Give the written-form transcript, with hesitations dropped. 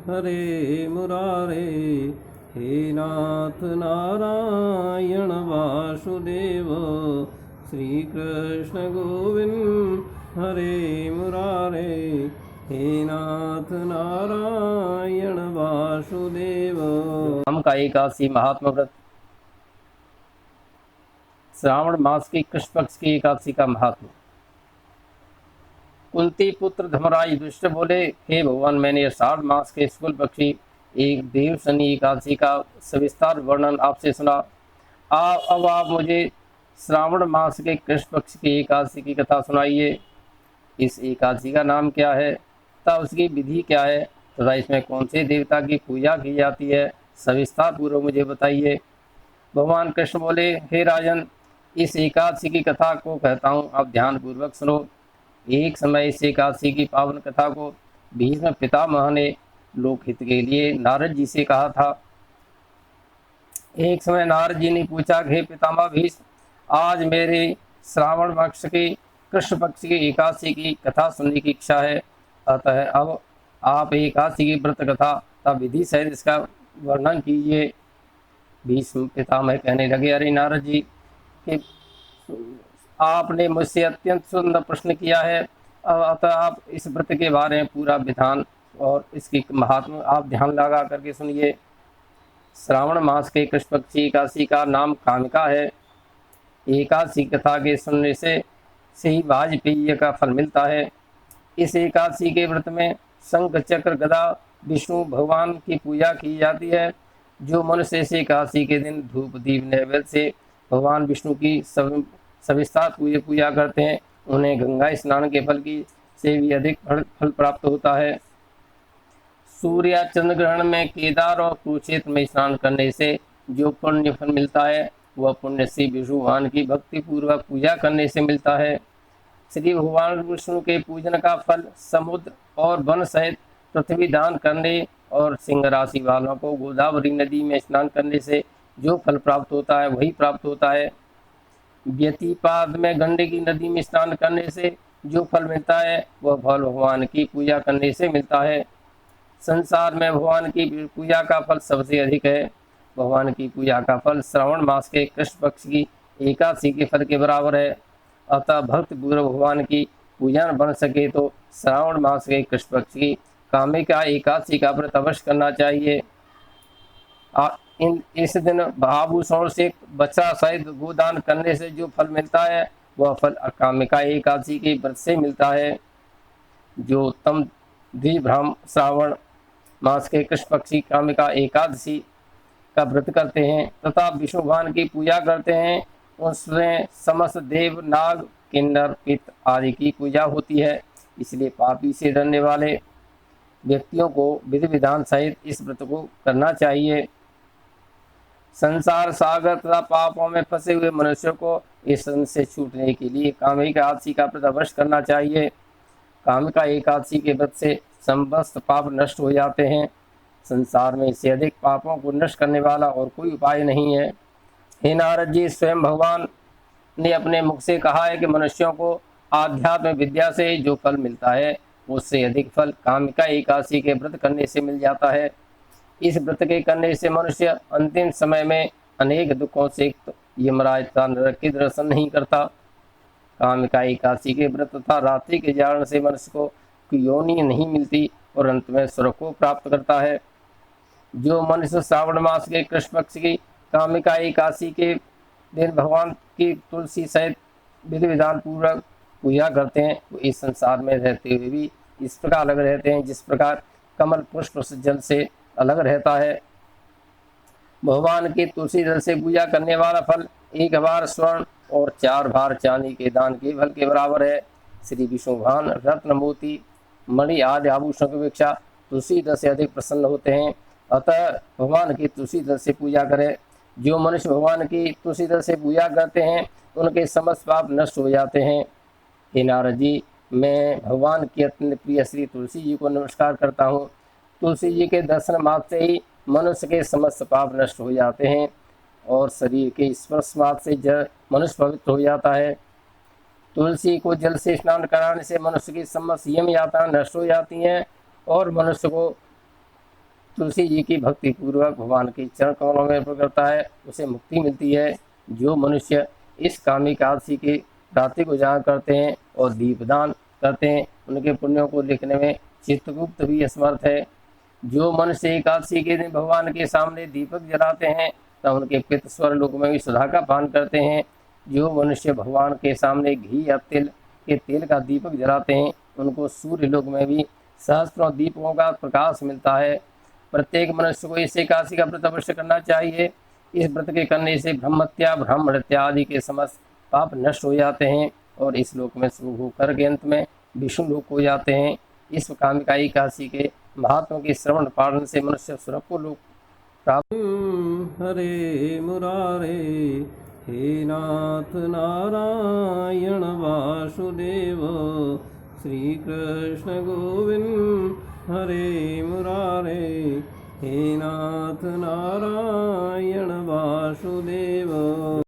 हरे मुरारे। हे नाथ नारायण वासुदेव, श्री कृष्ण गोविंद हरे मुरारे। हे नाथ नारायण वासुदेव। राम का एकादशी महात्मा व्रत। श्रावण मास की कृष्ण पक्ष की एकादशी का महात्मा। कुंती पुत्र धर्मराज युधिष्ठिर बोले, हे भगवान, मैंने आषाढ़ मास के शुक्ल पक्षी एक देव शनि एकादशी का सविस्तार वर्णन आपसे सुना। अब आप मुझे श्रावण मास के कृष्ण पक्ष की एकादशी की कथा सुनाइए। इस एकादशी का नाम क्या है तथा उसकी विधि क्या है तथा इसमें कौन से देवता की पूजा की जाती है, सविस्तार पूर्वक मुझे बताइए। भगवान कृष्ण बोले, हे राजन, इस एकादशी की कथा को कहता हूँ, आप ध्यान पूर्वक सुनो। एक समय इस एकादशी की पावन कथा को भीष्म पितामह ने लोकहित के लिए नारद जी से कहा था। एक समय नारद जी ने पूछा, हे पितामह भीष्म, आज मेरे श्रावण मास की कृष्ण पक्ष की एकादशी की कथा सुनने की इच्छा है, अतः अब आप एकादशी की व्रत कथा तथा विधि सहित इसका वर्णन कीजिए। भीष्म पितामह कहने लगे, अरे नारद जी, कि आपने मुझसे अत्यंत सुंदर प्रश्न किया है, अतः आप इस व्रत के बारे में पूरा विधान और इसकी महात्मा आप ध्यान लगा करके सुनिए। श्रावण मास के कृष्ण पक्षी एकादशी का नाम कामिका है। एकादशी कथा के सुनने से ही वाजपेय का फल मिलता है। इस एकादशी के व्रत में शंख चक्र गदा विष्णु भगवान की पूजा की जाती है। जो मनुष्य इस एकादशी के दिन धूप दीप नैवेद्य से भगवान विष्णु की सविस्तार पूजा करते हैं, उन्हें गंगा स्नान के फल की से भी अधिक फल प्राप्त होता है। सूर्य या चंद्र ग्रहण में केदार और कुरुक्षेत्र में स्नान करने से जो पुण्य फल मिलता है, वह पुण्य श्री विष्णु भगवान की भक्ति पूर्वक पूजा करने से मिलता है। श्री भगवान विष्णु के पूजन का फल समुद्र और वन सहित पृथ्वी दान करने और सिंह राशि वालों को गोदावरी नदी में स्नान करने से जो फल प्राप्त होता है, वही प्राप्त होता है। व्यतिपाद में गंडकी नदी में स्नान करने से जो फल मिलता है, वह फल भगवान की पूजा करने से मिलता है। संसार में भगवान की पूजा का फल सबसे अधिक है। भगवान की पूजा का फल श्रावण मास के कृष्ण पक्ष की एकादशी के फल के बराबर है। अतः भक्त पूर्व भगवान की पूजा बन सके तो श्रावण मास के कृष्ण पक्ष की कामिका एकादशी का व्रत अवश्य करना चाहिए। इस दिन आभूषण से बच्चा सहित गोदान करने से जो फल मिलता है, वह फल कामिका एकादशी के व्रत से मिलता है। जो उत्तम द्विब्रह्म श्रावण मास के कृष्ण पक्षी कामिका एकादशी का व्रत करते हैं तथा विष्णु भगवान की पूजा करते हैं, उसमें समस्त देव नाग किन्नर पित आदि की पूजा होती है। इसलिए पापी से डरने वाले व्यक्तियों को विधि विधान सहित इस व्रत को करना चाहिए। संसार सागर तथा पापों में फंसे हुए मनुष्यों को इस से छूटने के लिए कामिका एकादशी का व्रत अवश्य करना चाहिए। कामिका एकादशी के व्रत से समस्त पाप नष्ट हो जाते हैं। संसार में इससे अधिक पापों को नष्ट करने वाला और कोई उपाय नहीं है। हे नारद जी, स्वयं भगवान ने अपने मुख से कहा है कि मनुष्यों को आध्यात्म विद्या से जो फल मिलता है, उससे अधिक फल कामिका एकादशी के व्रत करने से मिल जाता है। इस व्रत के करने से मनुष्य अंतिम समय में अनेक दुखों से यमराज का नरक के दर्शन नहीं करता। कामिका एकादशी के व्रत तथा रात्रि के जागरण से मनुष्य को योनि नहीं मिलती और अंत में स्वर्ग को प्राप्त करता है। जो मनुष्य श्रावण मास के कृष्ण पक्ष की कामिका एकादशी के दिन भगवान की तुलसी सहित विधि विधान पूर्वक पूजा करते हैं, वो इस संसार में रहते हुए भी इस प्रकार अलग रहते हैं जिस प्रकार कमल पुष्प जल से अलग रहता है। भगवान की तुलसी जल से पूजा करने वाला फल 1 बार स्वर्ण और 4 बार चांदी के दान के फल के बराबर है। श्री विष्णु भगवान रत्न मोती मणि आदि आभूषणों की अपेक्षा तुलसी दल से अधिक प्रसन्न होते हैं। अतः भगवान की तुलसी दल से पूजा करें। जो मनुष्य भगवान की तुलसी दल से पूजा करते हैं, उनके समस्त पाप नष्ट हो जाते हैं। हे नारद जी, मैं भगवान की अत्यंत प्रिय श्री तुलसी जी को नमस्कार करता हूँ। तुलसी जी के दर्शन मात्र से ही मनुष्य के समस्त पाप नष्ट हो जाते हैं और शरीर के स्पर्श मात्र से मनुष्य पवित्र हो जाता है। तुलसी को जल से स्नान कराने से मनुष्य की समस्त यम यातना नष्ट हो जाती हैं और मनुष्य को तुलसी जी की भक्ति पूर्वक भगवान के चरण कमलों में अर्पण करता है उसे मुक्ति मिलती है। जो मनुष्य इस कामी एकादशी के रात्रि को जाग करते हैं और दीपदान करते हैं उनके पुण्यों को लिखने में चित्रगुप्त भी असमर्थ है। जो मनुष्य एकादशी के दिन भगवान के सामने दीपक जलाते हैं तब उनके पितृ स्वर्ग लोक में भी सुधा का पान करते हैं। जो मनुष्य भगवान के सामने घी या तिल के तेल का दीपक जलाते हैं उनको सूर्य लोक में भी सहस्त्रों दीपकों का प्रकाश मिलता है। प्रत्येक मनुष्य को इस एकादशी का व्रत अवश्य करना चाहिए। इस व्रत के करने से ब्रह्मत्या ब्रह्मण्य आदि के समस्त पाप नष्ट हो जाते हैं और इस लोक में सुख होकर के अंत में विष्णु लोक हो जाते हैं। इस कामिका एकादशी के महात्मा के श्रवण पालन से मनुष्य स्वर्ग को लोक प्राप्त। हरे मुरारे हे नाथ नारायण वासुदेव श्री कृष्ण गोविंद हरे मुरारे हे नाथ नारायण